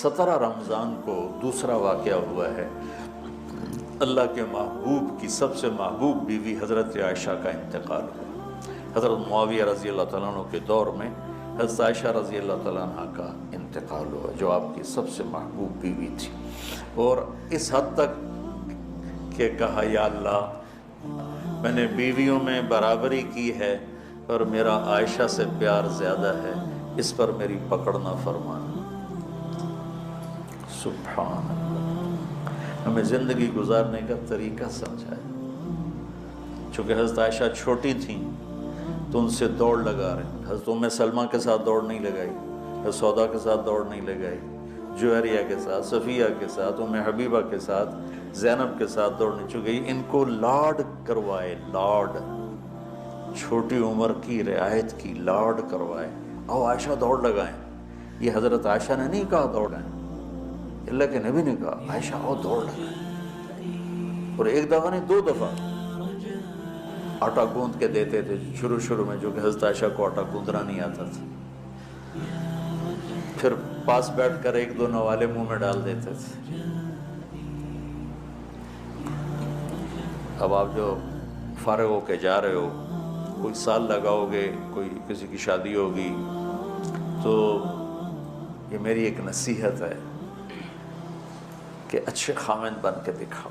17 رمضان کو دوسرا واقعہ ہوا ہے، اللہ کے محبوب کی سب سے محبوب بیوی حضرت عائشہ کا انتقال ہوا۔ حضرت معاویہ رضی اللہ تعالیٰ عنہ کے دور میں حضرت عائشہ رضی اللہ تعالیٰ عنہ کا انتقال ہوا، جو آپ کی سب سے محبوب بیوی تھی، اور اس حد تک کہ کہا یا اللہ میں نے بیویوں میں برابری کی ہے اور میرا عائشہ سے پیار زیادہ ہے، اس پر میری پکڑ نہ فرمانا۔ سبحان اللہ، ہمیں زندگی گزارنے کا طریقہ سمجھائے۔ چونکہ حضرت عائشہ چھوٹی تھیں تو ان سے دوڑ لگا رہے ہیں۔ حضرت ام سلمہ کے ساتھ دوڑ نہیں لگائی، حضرت سودا کے ساتھ دوڑ نہیں لگائی، جوہریہ کے ساتھ، صفیہ کے ساتھ، ام حبیبہ کے ساتھ، زینب کے ساتھ دوڑ نہیں، چونکہ ان کو لاڈ کروائے، لاڈ، چھوٹی عمر کی رعایت کی لاڈ کروائے۔ آؤ عائشہ دوڑ لگائیں، یہ حضرت عائشہ نے نہیں کہا دوڑیں، اللہ کے نبی نے کہا عائشہ آؤ دوڑ لگائیں۔ اور ایک دفعہ نہیں، 2 دفعہ آٹا گوندھ کے دیتے تھے شروع میں، جو کہ حضرت عائشہ کو آٹا گوندھنا نہیں آتا تھا، پھر پاس بیٹھ کر 1-2 نوالے منہ میں ڈال دیتے تھے۔ اب آپ جو فارغ ہو کے جا رہے ہو، کوئی سال لگاؤ گے، کوئی کسی کی شادی ہوگی، تو یہ میری ایک نصیحت ہے کہ اچھے خامند بن کے دکھاؤ۔